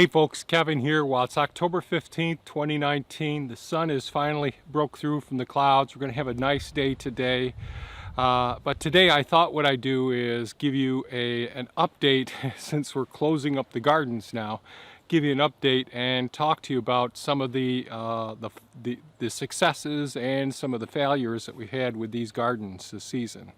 Hey folks, Kevin here. Well, it's October 15th, 2019. The sun is finally broke through from the clouds. We're going to have a nice day today. But today I thought what I'd do is give you an update since we're closing up the gardens now. Give you an update and talk to you about some of the successes and some of the failures that we had with these gardens this season.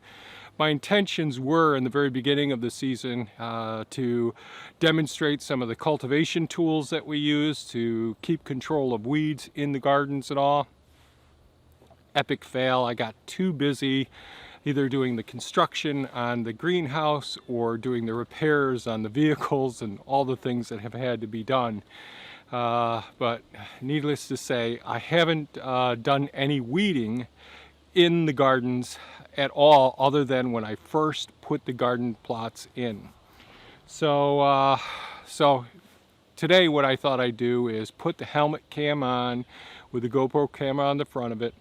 My intentions were in the very beginning of the season to demonstrate some of the cultivation tools that we use to keep control of weeds in the gardens and all. Epic fail. I got too busy either doing the construction on the greenhouse or doing the repairs on the vehicles and all the things that have had to be done. But needless to say, I haven't done any weeding in the gardens at all other than when I first put the garden plots in. So today what I thought I'd do is put the helmet cam on with the GoPro camera on the front of it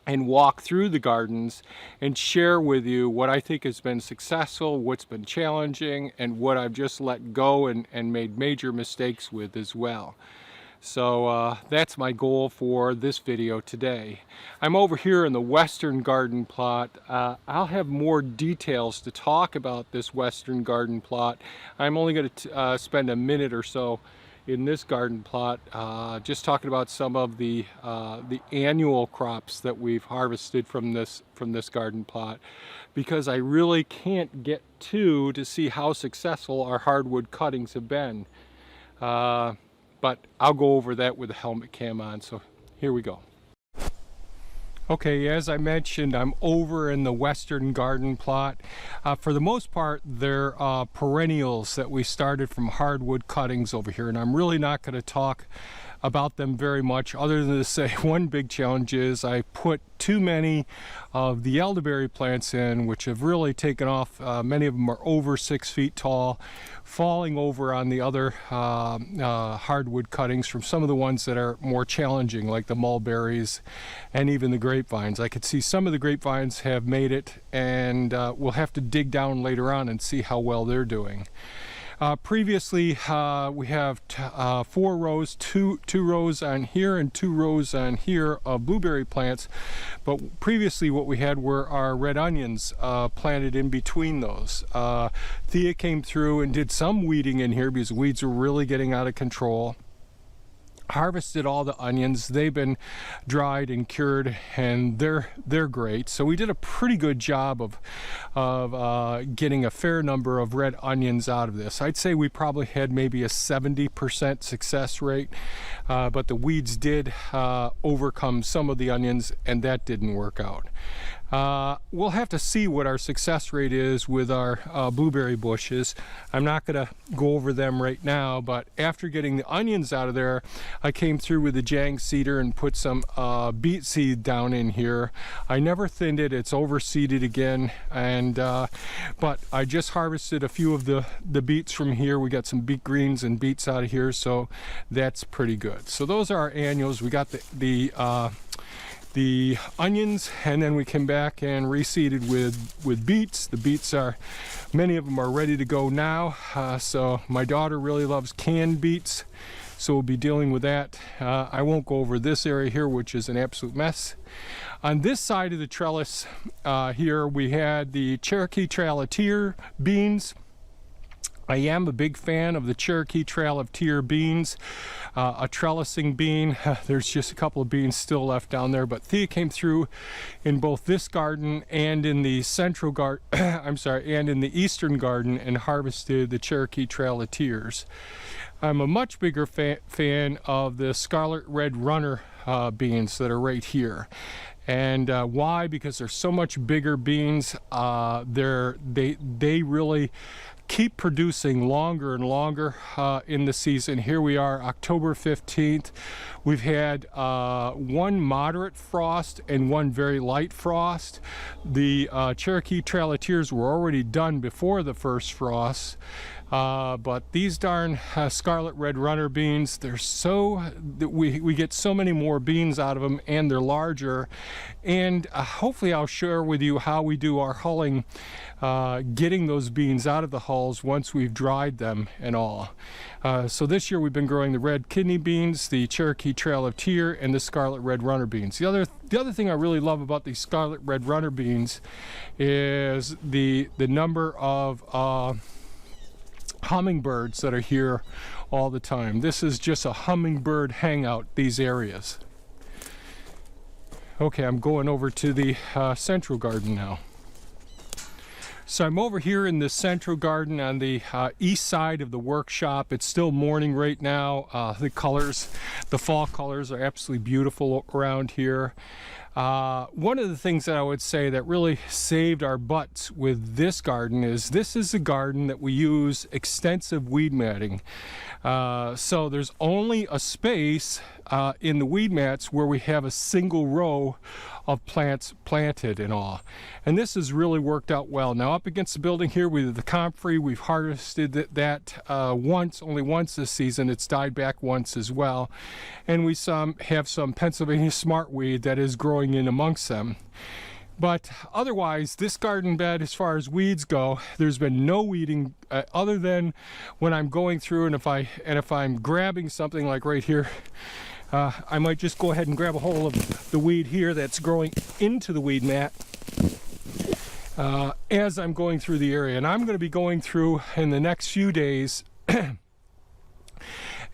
and walk through the gardens and share with you what I think has been successful, what's been challenging, and what I've just let go and made major mistakes with as well. So that's my goal for this video today. I'm over here in the western garden plot. I'll have more details to talk about this western garden plot. I'm only going to spend a minute or so in this garden plot just talking about some of the annual crops that we've harvested from this garden plot, because I really can't get to see how successful our hardwood cuttings have been. But I'll go over that with the helmet cam on, so here we go. Okay, as I mentioned, I'm over in the western garden plot. For the most part, they're perennials that we started from hardwood cuttings over here, and I'm really not going to talk about them very much other than to say one big challenge is I put too many of the elderberry plants in, which have really taken off. Many of them are over 6 feet tall, falling over on the other hardwood cuttings from some of the ones that are more challenging, like the mulberries and even the grapevines. I could see some of the grapevines have made it, and we'll have to dig down later on and see how well they're doing. Previously, we have 4 rows, two rows on here and 2 rows on here of blueberry plants. But previously what we had were our red onions planted in between those. Thea came through and did some weeding in here because weeds were really getting out of control. Harvested all the onions. They've been dried and cured, and they're great. So we did a pretty good job of getting a fair number of red onions out of this. I'd say we probably had maybe a 70% success rate, but the weeds did overcome some of the onions, and that didn't work out. We'll have to see what our success rate is with our blueberry bushes. I'm not going to go over them right now, but after getting the onions out of there, I came through with the jang seeder and put some beet seed down in here. I never thinned it. It's overseeded again, and but I just harvested a few of the beets from here. We got some beet greens and beets out of here, so that's pretty good. So those are our annuals. We got the onions, and then we came back and reseeded with beets. The beets are, many of them are ready to go now. So my daughter really loves canned beets, so we'll be dealing with that. I won't go over this area here, which is an absolute mess. On this side of the trellis here, we had the Cherokee Trail of Tear beans. I am a big fan of the Cherokee Trail of Tear beans, a trellising bean. There's just a couple of beans still left down there, but Thea came through in both this garden and in the central garden, I'm sorry, and in the eastern garden, and harvested the Cherokee Trail of Tears. I'm a much bigger fan of the Scarlet Red Runner beans that are right here. And why? Because they're so much bigger beans. They really keep producing longer and longer in the season. Here we are, October 15th. We've had one moderate frost and one very light frost. The Cherokee Trail of Tears were already done before the first frost. But these darn scarlet red runner beans, they're we get so many more beans out of them, and they're larger. And hopefully I'll share with you how we do our hulling, getting those beans out of the hulls once we've dried them and all. So this year we've been growing the red kidney beans, the Cherokee Trail of Tear, and the scarlet red runner beans. The other thing I really love about these scarlet red runner beans is the number of hummingbirds that are here all the time. This is just a hummingbird hangout, these areas. Okay, I'm going over to the central garden now. So I'm over here in the central garden on the east side of the workshop. It's still morning right now. The fall colors are absolutely beautiful around here. One of the things that I would say that really saved our butts with this garden is this is a garden that we use extensive weed matting. So there's only a space in the weed mats where we have a single row of plants planted and all. And this has really worked out well. Now up against the building here with the comfrey, we've harvested that only once this season. It's died back once as well. And we have some Pennsylvania smartweed that is growing in amongst them. But otherwise, this garden bed, as far as weeds go, there's been no weeding other than when I'm going through, and if I'm grabbing something like right here, I might just go ahead and grab a hold of the weed here that's growing into the weed mat as I'm going through the area. And I'm going to be going through in the next few days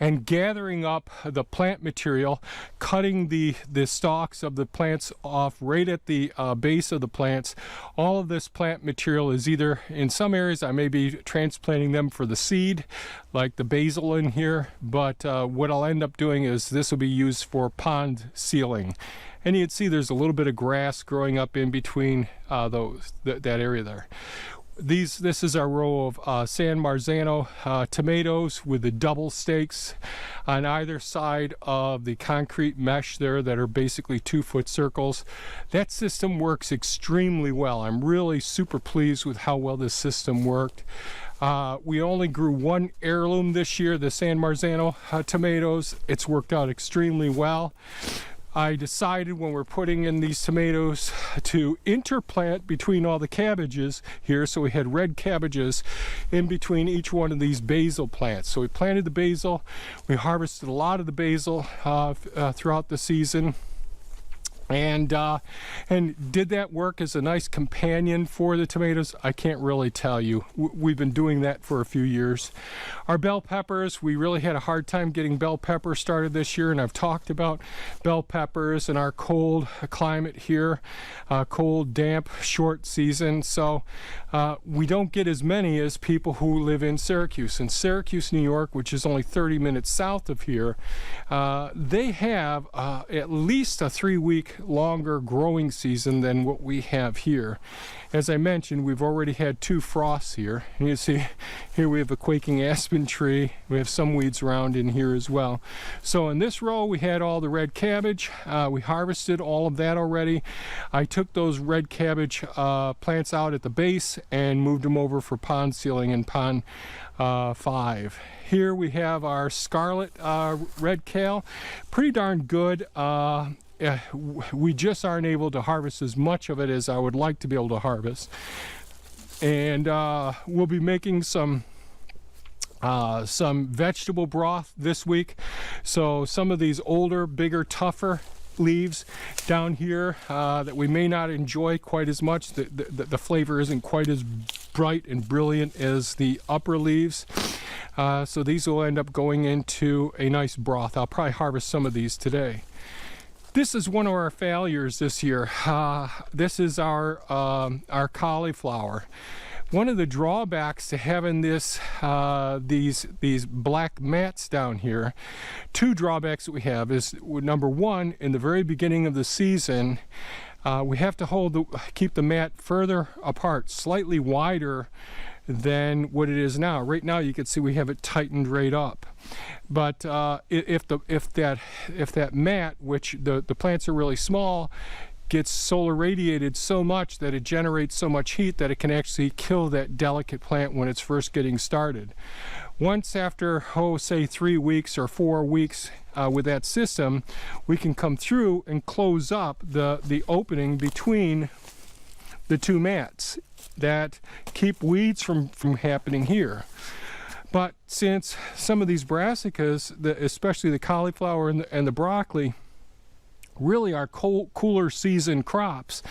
and gathering up the plant material, cutting the stalks of the plants off right at the base of the plants. All of this plant material is either, in some areas I may be transplanting them for the seed, like the basil in here, but what I'll end up doing is this will be used for pond sealing. And you can see there's a little bit of grass growing up in between that area there. This is our row of San Marzano tomatoes with the double stakes on either side of the concrete mesh there that are basically 2-foot circles. That system works extremely well. I'm really super pleased with how well this system worked. We only grew one heirloom this year, the San Marzano tomatoes. It's worked out extremely well. I decided when we're putting in these tomatoes to interplant between all the cabbages here. So we had red cabbages in between each one of these basil plants. So we planted the basil. We harvested a lot of the basil throughout the season. And did that work as a nice companion for the tomatoes? I can't really tell you. We've been doing that for a few years. Our bell peppers, we really had a hard time getting bell pepper started this year, and I've talked about bell peppers in our cold climate here, cold, damp, short season. So we don't get as many as people who live in Syracuse. In Syracuse, New York, which is only 30 minutes south of here, they have at least a 3-week longer growing season than what we have here. As I mentioned, we've already had 2 frosts here. And you see here we have a quaking aspen tree. We have some weeds around in here as well. So in this row we had all the red cabbage. We harvested all of that already. I took those red cabbage plants out at the base and moved them over for pond sealing in pond 5. Here we have our scarlet red kale. Pretty darn good. We just aren't able to harvest as much of it as I would like to be able to harvest. And we'll be making some vegetable broth this week. So some of these older, bigger, tougher leaves down here that we may not enjoy quite as much. The flavor isn't quite as bright and brilliant as the upper leaves. So these will end up going into a nice broth. I'll probably harvest some of these today. This is one of our failures this year. This is our cauliflower. One of the drawbacks to having these black mats down here, 2 drawbacks that we have is, number one, in the very beginning of the season, we have to keep the mat further apart, slightly wider than what it is now. Right now you can see we have it tightened right up. But if that mat, which the plants are really small, gets solar radiated so much that it generates so much heat that it can actually kill that delicate plant when it's first getting started. Once after, say 3 weeks or 4 weeks with that system, we can come through and close up the opening between the two mats that keep weeds from happening here. But since some of these brassicas, especially the cauliflower and the broccoli, really are cooler season crops,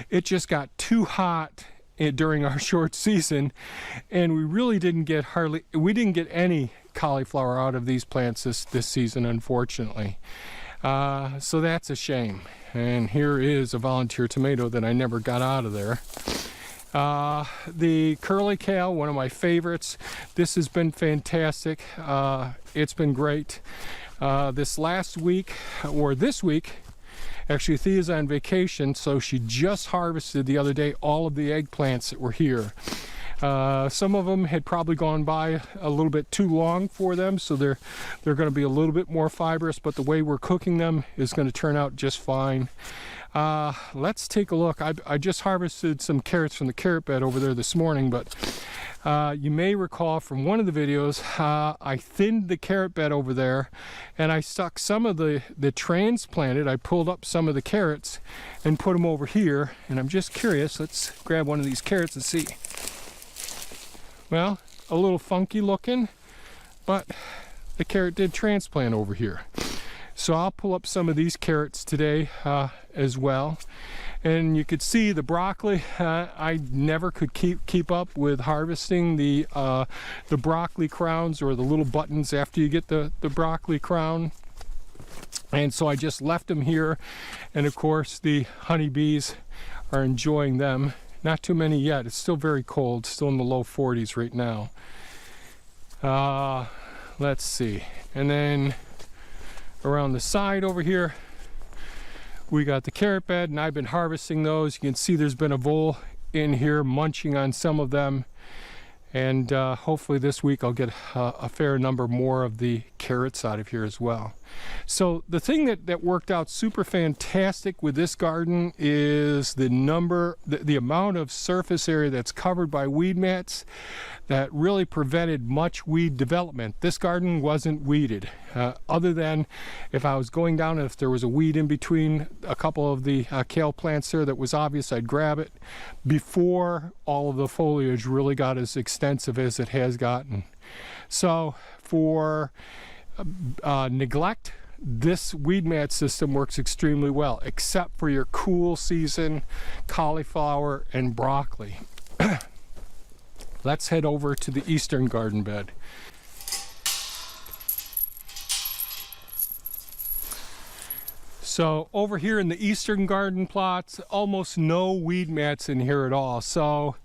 it just got too hot during our short season, and we really didn't get any cauliflower out of these plants this season, unfortunately. So that's a shame. And here is a volunteer tomato that I never got out of there. The curly kale, one of my favorites. This has been fantastic. It's been great. This last week, or this week, actually Thea's on vacation, so she just harvested the other day all of the eggplants that were here. Some of them had probably gone by a little bit too long for them, so they're going to be a little bit more fibrous, but the way we're cooking them is going to turn out just fine. Let's take a look. I just harvested some carrots from the carrot bed over there this morning, but you may recall from one of the videos, I thinned the carrot bed over there, and I stuck some of the transplanted. I pulled up some of the carrots and put them over here, and I'm just curious. Let's grab one of these carrots and see. Well, a little funky looking, but the carrot did transplant over here. So I'll pull up some of these carrots today as well. And you could see the broccoli. I never could keep up with harvesting the broccoli crowns, or the little buttons after you get the broccoli crown. And so I just left them here. And of course the honeybees are enjoying them. Not too many yet. It's still very cold, still in the low 40s right now. Let's see. And then around the side over here, we got the carrot bed, and I've been harvesting those. You can see there's been a vole in here munching on some of them. And hopefully this week I'll get a fair number more of the carrots out of here as well. So the thing that worked out super fantastic with this garden is the amount of surface area that's covered by weed mats that really prevented much weed development. This garden wasn't weeded, other than if I was going down and if there was a weed in between a couple of the kale plants there that was obvious, I'd grab it before all of the foliage really got as extensive as it has gotten. So for neglect, this weed mat system works extremely well, except for your cool season cauliflower and broccoli. Let's head over to the eastern garden bed. So over here in the eastern garden plots, almost no weed mats in here at all. So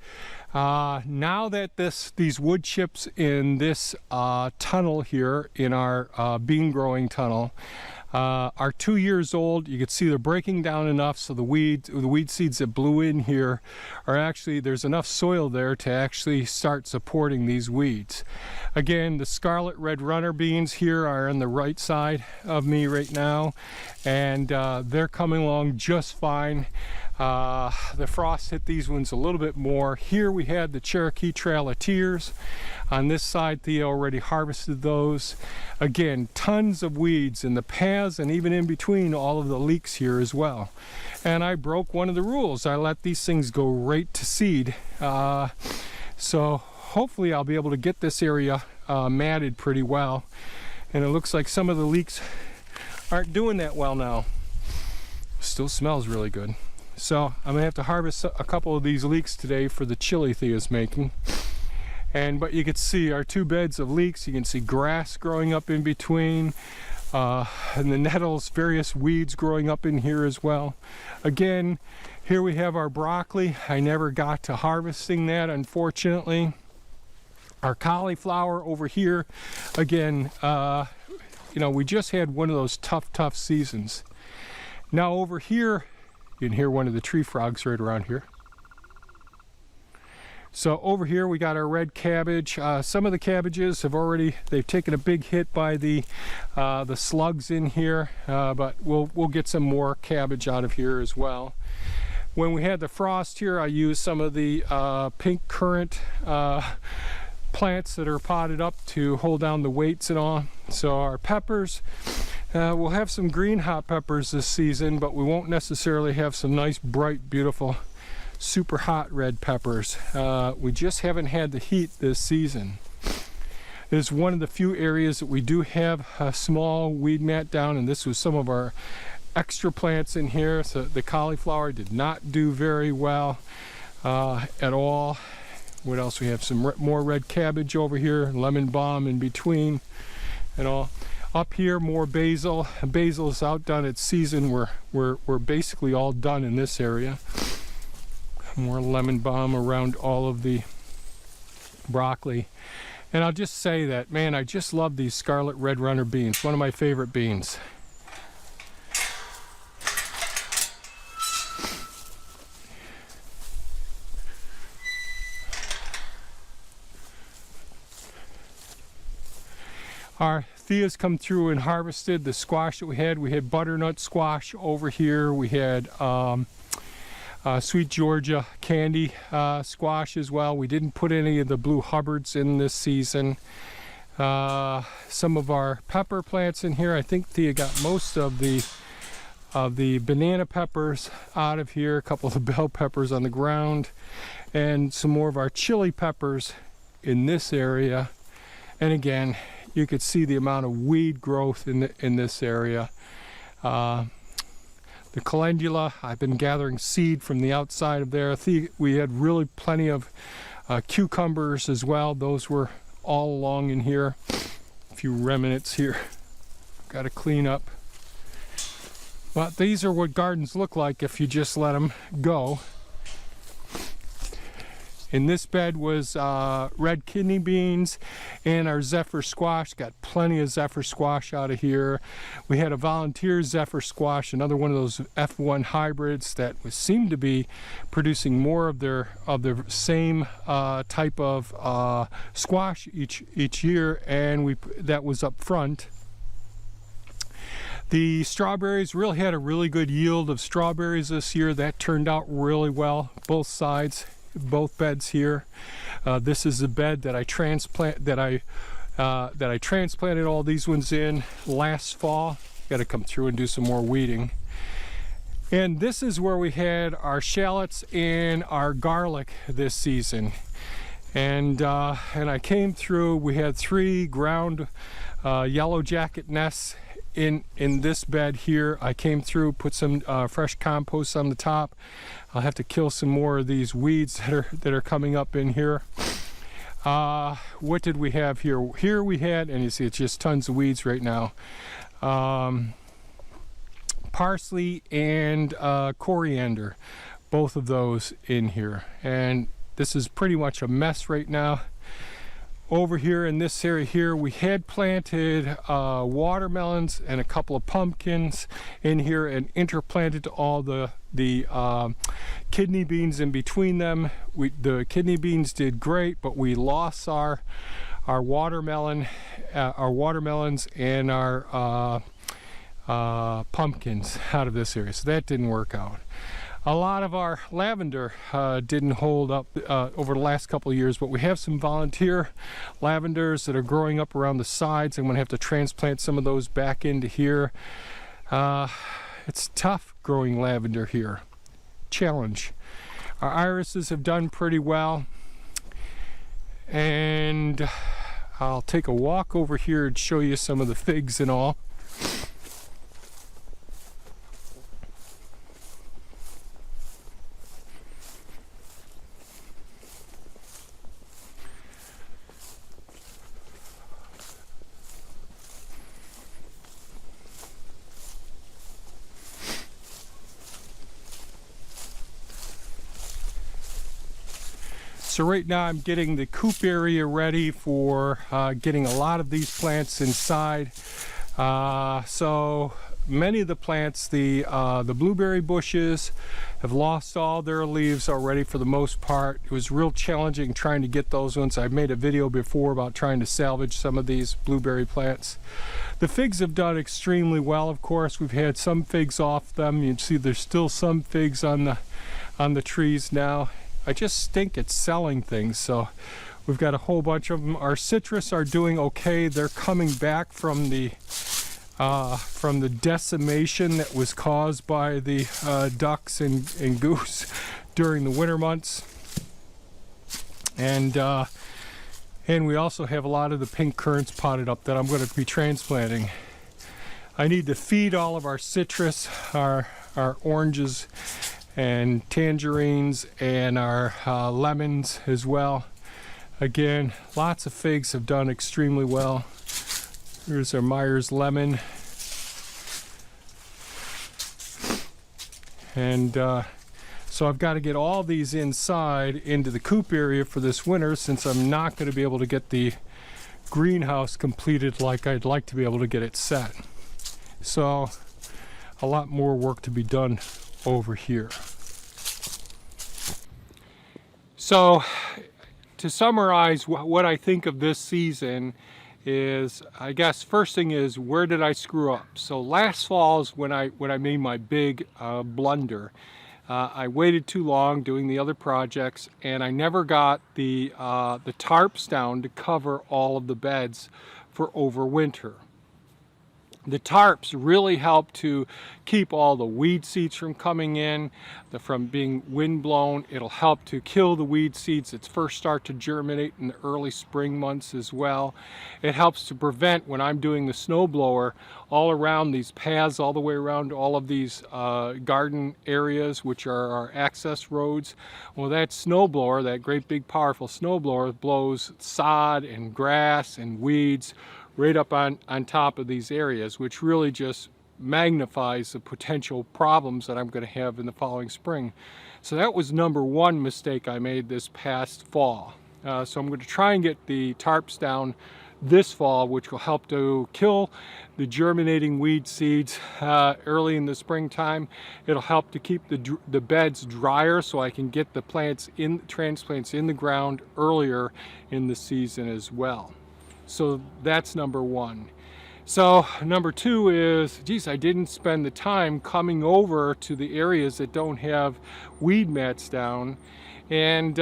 now that these wood chips in this tunnel here, in our bean growing tunnel, are 2 years old, you can see they're breaking down enough so the weed seeds that blew in here are actually, there's enough soil there to actually start supporting these weeds. Again, the scarlet red runner beans here are on the right side of me right now, and they're coming along just fine. The frost hit these ones a little bit more. Here we had the Cherokee Trail of Tears. On this side, Thea already harvested those. Again, tons of weeds in the paths and even in between all of the leeks here as well. And I broke one of the rules. I let these things go right to seed. So hopefully I'll be able to get this area matted pretty well. And it looks like some of the leeks aren't doing that well now. Still smells really good. So I'm gonna have to harvest a couple of these leeks today for the chili Thea's making. But you can see our 2 beds of leeks. You can see grass growing up in between, and the nettles, various weeds growing up in here as well. Again, here we have our broccoli. I never got to harvesting that, unfortunately. Our cauliflower over here, again, you know, we just had one of those tough seasons. Now over here, you can hear one of the tree frogs right around here. So over here we got our red cabbage. Some of the cabbages they've taken a big hit by the slugs in here, but we'll get some more cabbage out of here as well. When we had the frost here, I used some of the pink currant plants that are potted up to hold down the weights and all. So our peppers, we'll have some green hot peppers this season, but we won't necessarily have some nice, bright, beautiful, super hot red peppers. We just haven't had the heat this season. It is one of the few areas that we do have a small weed mat down, and this was some of our extra plants in here. So the cauliflower did not do very well at all. What else? We have some more red cabbage over here, lemon balm in between and all. Up here, more basil. Basil is outdone its season. We're basically all done in this area. More lemon balm around all of the broccoli. And I'll just say that, man, I just love these scarlet red runner beans. One of my favorite beans. Our Thea's come through and harvested the squash that we had. We had butternut squash over here. We had sweet Georgia candy squash as well. We didn't put any of the blue Hubbards in this season. Some of our pepper plants in here. I think Thea got most of the banana peppers out of here. A couple of the bell peppers on the ground, and some more of our chili peppers in this area. And again, you could see the amount of weed growth in this area. The calendula, I've been gathering seed from the outside of there. We had really plenty of cucumbers as well. Those were all along in here. A few remnants here. Got to clean up. But these are what gardens look like if you just let them go. In this bed was red kidney beans and our zephyr squash. Got plenty of zephyr squash out of here. We had a volunteer zephyr squash, another one of those F1 hybrids that seemed to be producing more of their same type of squash each year, and that was up front. The strawberries really had a really good yield of strawberries this year. That turned out really well, both sides. Both beds here. This is the bed that I transplanted all these ones in last fall. Got to come through and do some more weeding. And this is where we had our shallots and our garlic this season. And I came through. We had 3 ground yellow jacket nests in this bed here. I came through, put some fresh compost on the top. I'll have to kill some more of these weeds that are coming up in here. What did we have here? Here we had, and you see it's just tons of weeds right now, parsley and coriander, both of those in here. And this is pretty much a mess right now. Over here in this area here, we had planted watermelons and a couple of pumpkins in here, and interplanted all the kidney beans in between them. The kidney beans did great, but we lost our watermelons and our pumpkins out of this area, so that didn't work out. A lot of our lavender didn't hold up over the last couple of years, but we have some volunteer lavenders that are growing up around the sides. I'm going to have to transplant some of those back into here. It's tough growing lavender here. Challenge. Our irises have done pretty well. And I'll take a walk over here and show you some of the figs and all. So right now I'm getting the coop area ready for getting a lot of these plants inside. So many of the plants, the blueberry bushes have lost all their leaves already for the most part. It was real challenging trying to get those ones. I've made a video before about trying to salvage some of these blueberry plants. The figs have done extremely well, of course. We've had some figs off them. You can see there's still some figs on the trees now. I just stink at selling things, so we've got a whole bunch of them. Our citrus are doing okay. They're coming back from the decimation that was caused by the ducks and goose during the winter months. And we also have a lot of the pink currants potted up that I'm going to be transplanting. I need to feed all of our citrus, our oranges and tangerines, and our lemons as well. Again, lots of figs have done extremely well. Here's our Myers lemon. And so I've got to get all these inside into the coop area for this winter, since I'm not going to be able to get the greenhouse completed like I'd like to be able to get it set. So a lot more work to be done over here. So to summarize what I think of this season is, I guess first thing is, where did I screw up? So last fall is when I made my big blunder. I waited too long doing the other projects, and I never got the tarps down to cover all of the beds for overwinter. The tarps really help to keep all the weed seeds from coming in, from being wind blown. It'll help to kill the weed seeds that first start to germinate in the early spring months as well. It helps to prevent, when I'm doing the snow blower, all around these paths, all the way around all of these garden areas, which are our access roads. Well, that snow blower, that great big powerful snow blower, blows sod and grass and weeds right up on top of these areas, which really just magnifies the potential problems that I'm going to have in the following spring. So that was number one mistake I made this past fall. So I'm going to try and get the tarps down this fall, which will help to kill the germinating weed seeds early in the springtime. It'll help to keep the beds drier, so I can get the transplants in the ground earlier in the season as well. So that's number one. So number two is, geez, I didn't spend the time coming over to the areas that don't have weed mats down and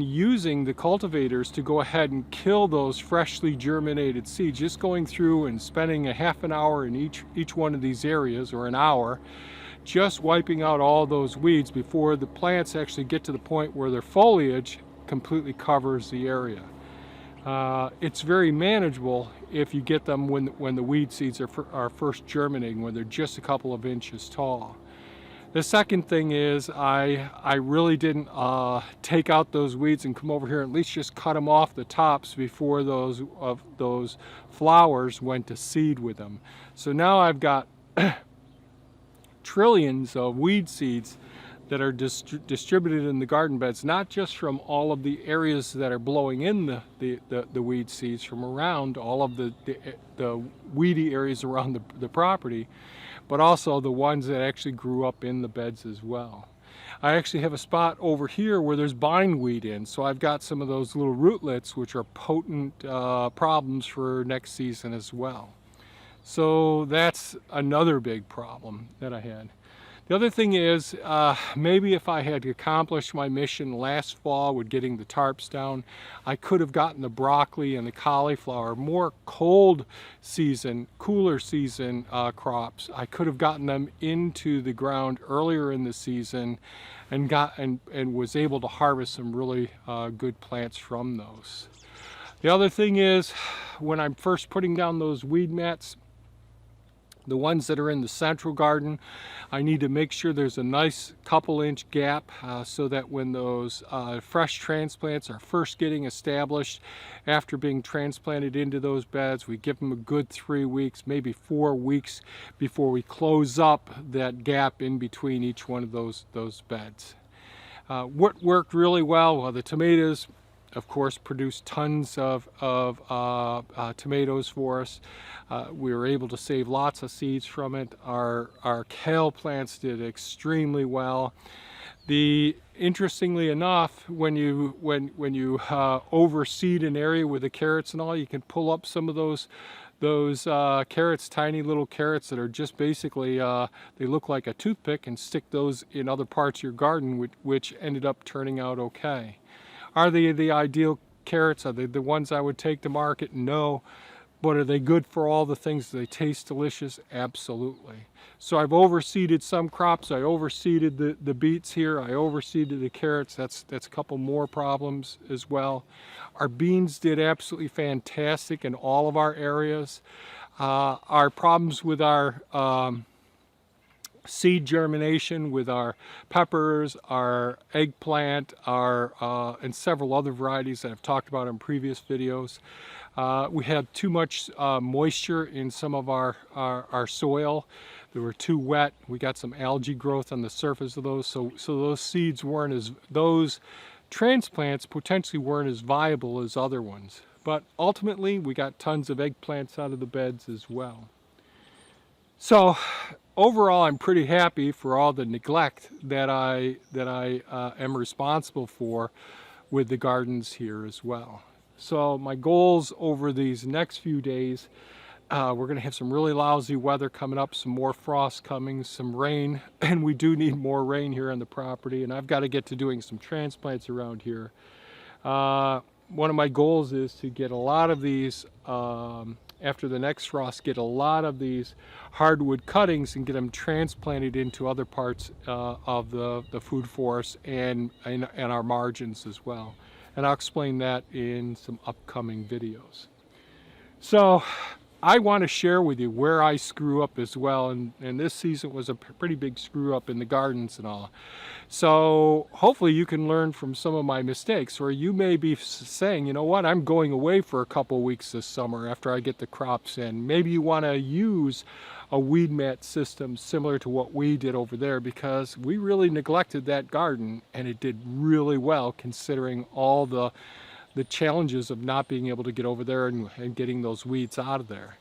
using the cultivators to go ahead and kill those freshly germinated seeds. Just going through and spending a half an hour in each one of these areas, or an hour, just wiping out all those weeds before the plants actually get to the point where their foliage completely covers the area. It's very manageable if you get them when the weed seeds are first germinating, when they're just a couple of inches tall. The second thing is, I really didn't take out those weeds and come over here and at least just cut them off the tops before those flowers went to seed with them. So now I've got trillions of weed seeds that are distributed in the garden beds, not just from all of the areas that are blowing in the weed seeds from around all of the weedy areas around the property, but also the ones that actually grew up in the beds as well. I actually have a spot over here where there's bindweed in, so I've got some of those little rootlets, which are potent problems for next season as well. So that's another big problem that I had. The other thing is, maybe if I had accomplished my mission last fall with getting the tarps down, I could have gotten the broccoli and the cauliflower, more cold season, cooler season crops. I could have gotten them into the ground earlier in the season and was able to harvest some really good plants from those. The other thing is, when I'm first putting down those weed mats, the ones that are in the central garden, I need to make sure there's a nice couple-inch gap so that when those fresh transplants are first getting established after being transplanted into those beds, we give them a good 3 weeks, maybe 4 weeks before we close up that gap in between each one of those beds. What worked really well? Well, the tomatoes of course, produced tons of tomatoes for us. We were able to save lots of seeds from it. Our kale plants did extremely well. Interestingly enough, when you overseed an area with the carrots and all, you can pull up some of those carrots, tiny little carrots that are just basically they look like a toothpick, and stick those in other parts of your garden, which ended up turning out okay. Are they the ideal carrots? Are they the ones I would take to market? No. But are they good for all the things? Do they taste delicious? Absolutely. So I've overseeded some crops. I overseeded the beets here. I overseeded the carrots. That's a couple more problems as well. Our beans did absolutely fantastic in all of our areas. Our problems with our seed germination with our peppers, our eggplant, and several other varieties that I've talked about in previous videos. We had too much moisture in some of our soil. They were too wet. We got some algae growth on the surface of those, so those seeds weren't those transplants potentially weren't as viable as other ones. But ultimately, we got tons of eggplants out of the beds as well. So overall, I'm pretty happy for all the neglect that I am responsible for with the gardens here as well. So my goals over these next few days, we're going to have some really lousy weather coming up, some more frost coming, some rain, and we do need more rain here on the property, and I've got to get to doing some transplants around here. One of my goals is to get a lot of these, after the next frost, get a lot of these hardwood cuttings and get them transplanted into other parts of the food forest and our margins as well. And I'll explain that in some upcoming videos. So I want to share with you where I screw up as well, and this season was a pretty big screw up in the gardens and all. So hopefully you can learn from some of my mistakes, or you may be saying, you know what, I'm going away for a couple weeks this summer after I get the crops in. Maybe you want to use a weed mat system similar to what we did over there, because we really neglected that garden and it did really well considering all the challenges of not being able to get over there and getting those weeds out of there.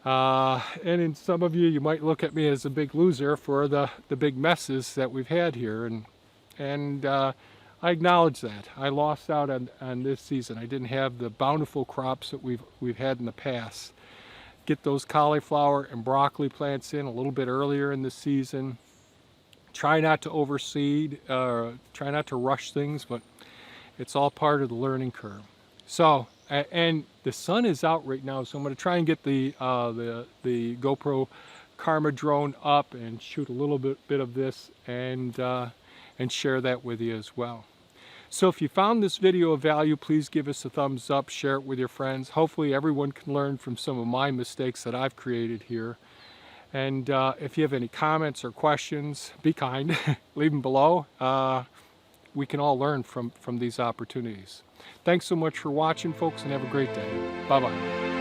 And in some of you might look at me as a big loser for the big messes that we've had here, and I acknowledge that. I lost out on this season. I didn't have the bountiful crops that we've had in the past. Get those cauliflower and broccoli plants in a little bit earlier in the season. Try not to overseed, try not to rush things, but it's all part of the learning curve. So, and the sun is out right now, so I'm going to try and get the GoPro Karma drone up and shoot a little bit of this and share that with you as well. So if you found this video of value, please give us a thumbs up, share it with your friends. Hopefully everyone can learn from some of my mistakes that I've created here. And if you have any comments or questions, be kind, leave them below. We can all learn from these opportunities. Thanks so much for watching, folks, and have a great day. Bye-bye.